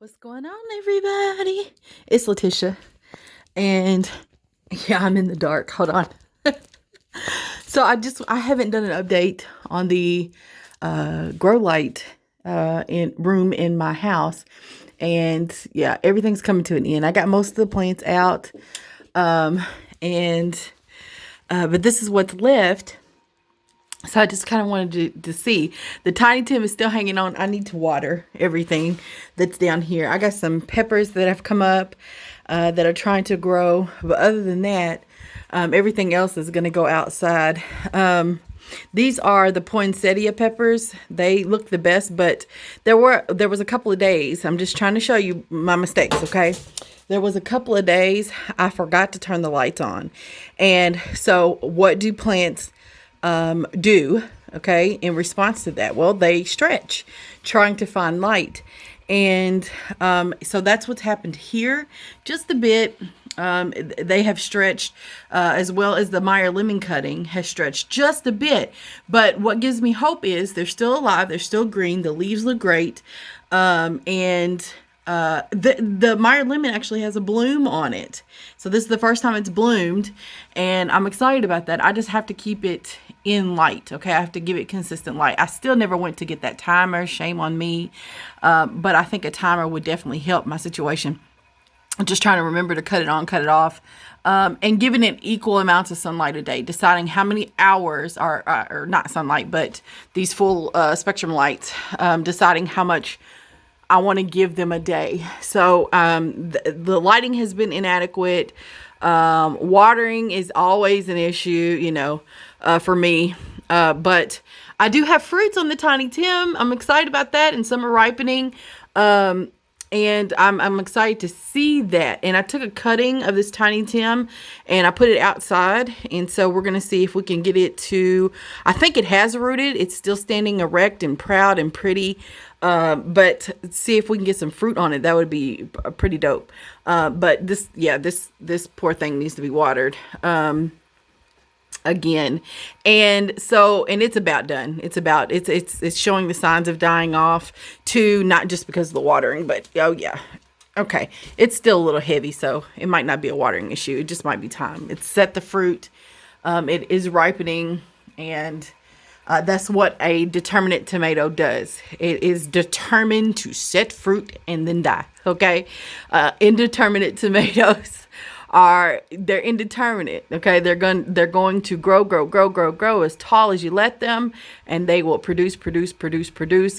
What's going on, everybody? It's Letitia, and yeah, I'm in the dark. Hold on. So I haven't done an update on the grow light in room in my house, and yeah, everything's coming to an end. I got most of the plants out, and but this is what's left. So I just kind of wanted to see. The tiny Tim is still hanging on. I need to water everything that's down here. I got some peppers that have come up that are trying to grow. But other than that, everything else is going to go outside. These are the poinsettia peppers. They look the best, but there was a couple of days. I'm just trying to show you my mistakes, okay? There was a couple of days I forgot to turn the lights on. And so what do plants do, okay, in response to that? Well, they stretch, trying to find light. And so that's what's happened here, just a bit. They have stretched, as well as the Meyer lemon cutting has stretched just a bit. But what gives me hope is they're still alive, they're still green, the leaves look great, and the Meyer lemon actually has a bloom on it. So this is the first time it's bloomed, and I'm excited about that. I just have to keep it in light, okay? I have to give it consistent light. I still never went to get that timer. Shame on me. But I think a timer would definitely help my situation. I'm just trying to remember to cut it on, cut it off, and giving it equal amounts of sunlight a day, deciding how many hours are not sunlight, but these full spectrum lights, deciding how much I want to give them a day. So the lighting has been inadequate. Watering is always an issue, for me. But I do have fruits on the Tiny Tim. I'm excited about that, and some are ripening. And I'm excited to see that. And I took a cutting of this Tiny Tim and I put it outside. And so we're going to see if we can get it to, I think it has rooted. It's still standing erect and proud and pretty. But see if we can get some fruit on it. That would be pretty dope. But this poor thing needs to be watered. Again. And it's about done. It's showing the signs of dying off too, not just because of the watering, but oh yeah. Okay. It's still a little heavy, so it might not be a watering issue. It just might be time. It's set the fruit. It is ripening, and that's what a determinate tomato does. It is determined to set fruit and then die. Okay. Indeterminate tomatoes they're indeterminate. Okay. They're going to grow as tall as you let them, and they will produce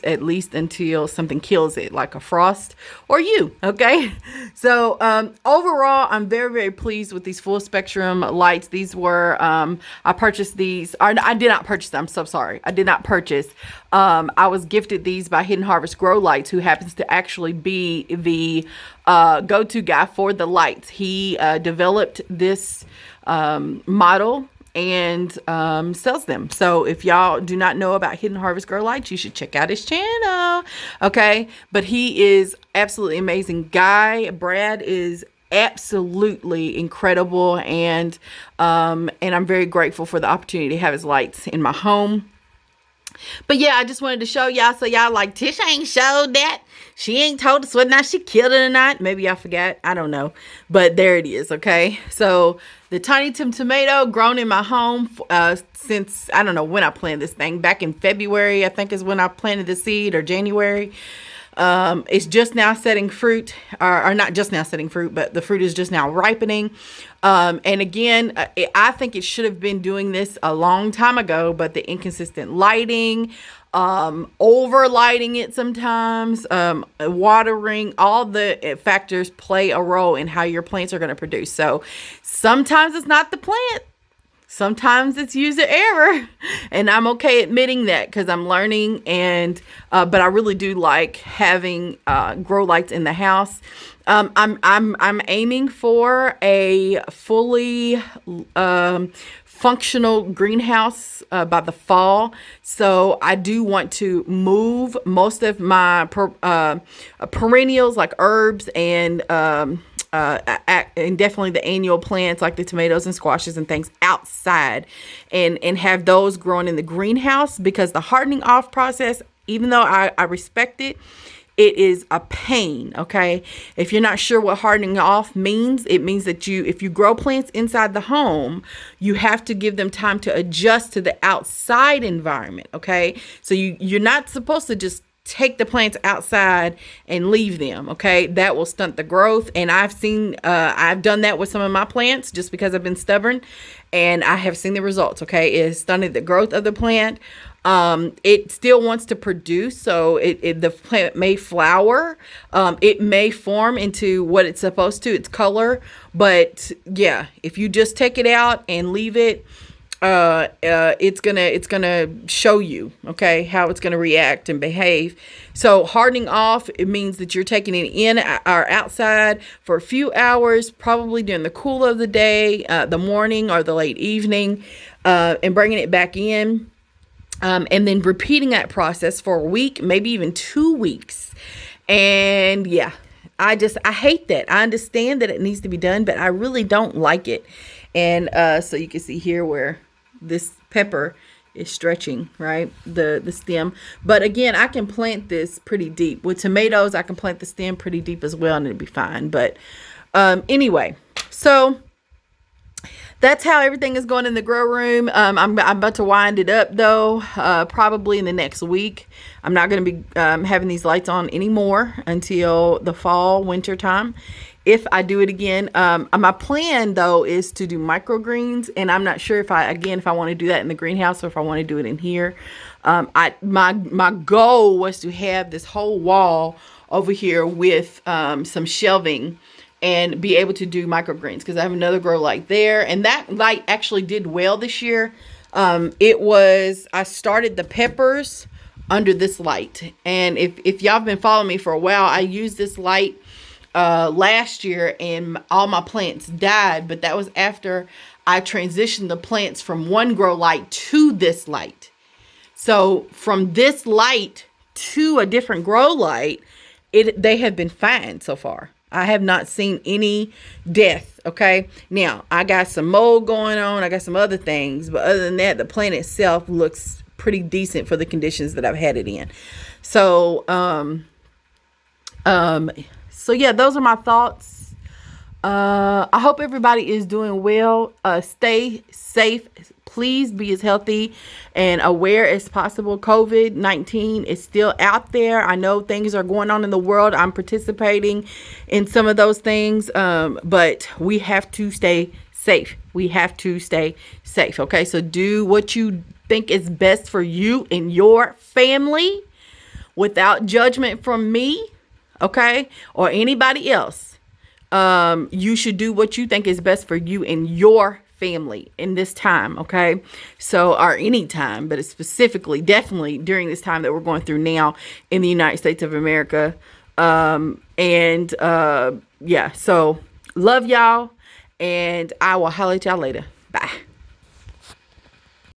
at least until something kills it, like a frost or you. Okay. So, overall, I'm very, very pleased with these full spectrum lights. These were, I purchased these, or I did not purchase them. I'm so sorry. I did not purchase. I was gifted these by Hidden Harvest Grow Lights, who happens to actually be the go-to guy for the lights. He developed this model and sells them. So if y'all do not know about Hidden Harvest Grow Lights, you should check out his channel. Okay, but he is absolutely amazing guy. Brad is absolutely incredible, and I'm very grateful for the opportunity to have his lights in my home. But yeah, I just wanted to show y'all, so y'all like, Tish ain't showed that. She ain't told us whether or not she killed it or not. Maybe y'all forgot. I don't know. But there it is, okay? So the Tiny Tim tomato grown in my home since, I don't know when I planted this thing. Back in February, I think is when I planted the seed, or January. It's just now setting fruit, or not just now setting fruit, but the fruit is just now ripening. And again, I think it should have been doing this a long time ago, but the inconsistent lighting, over lighting it sometimes, watering, all the factors play a role in how your plants are going to produce. So sometimes it's not the plant. Sometimes it's user error, and I'm okay admitting that because I'm learning. And but I really do like having grow lights in the house. I'm aiming for a fully functional greenhouse by the fall. So I do want to move most of my perennials, like herbs and definitely the annual plants like the tomatoes and squashes and things, outside and have those growing in the greenhouse, because the hardening off process, even though I respect it, it is a pain. Okay. If you're not sure what hardening off means, it means that if you grow plants inside the home, you have to give them time to adjust to the outside environment. Okay. So you're not supposed to just take the plants outside and leave them. Okay. That will stunt the growth. And I've done that with some of my plants just because I've been stubborn, and I have seen the results. Okay. It has stunted the growth of the plant. It still wants to produce, so the plant may flower. It may form into what it's supposed to, its color. But yeah, if you just take it out and leave it, it's gonna show you, okay, how it's gonna react and behave. So hardening off, it means that you're taking it in or outside for a few hours, probably during the cool of the day, the morning or the late evening, and bringing it back in. And then repeating that process for a week, maybe even 2 weeks. And yeah, I hate that. I understand that it needs to be done, but I really don't like it. And so you can see here where this pepper is stretching, right? The stem. But again, I can plant this pretty deep. With tomatoes, I can plant the stem pretty deep as well, and it'll be fine. But anyway, so that's how everything is going in the grow room. I'm about to wind it up though, probably in the next week. I'm not going to be having these lights on anymore until the fall, winter time. If I do it again, my plan though is to do microgreens, and I'm not sure if I want to do that in the greenhouse or if I want to do it in here. My goal was to have this whole wall over here with some shelving and be able to do microgreens, because I have another grow light there, and that light actually did well this year. I started the peppers under this light, and if y'all have been following me for a while, I used this light last year and all my plants died, but that was after I transitioned the plants from one grow light to this light. So from this light to a different grow light, they have been fine so far. I have not seen any death. Okay. Now I got some mold going on. I got some other things, but other than that, the plant itself looks pretty decent for the conditions that I've had it in. So, so yeah, those are my thoughts. I hope everybody is doing well. Stay safe. Please be as healthy and aware as possible. COVID-19 is still out there. I know things are going on in the world. I'm participating in some of those things, but we have to stay safe. We have to stay safe. Okay, so do what you think is best for you and your family without judgment from me, okay, or anybody else. You should do what you think is best for you and your family in this time, okay? So, or any time, but it's specifically, definitely during this time that we're going through now in the United States of America. Yeah, so love y'all, and I will holler at y'all later. Bye.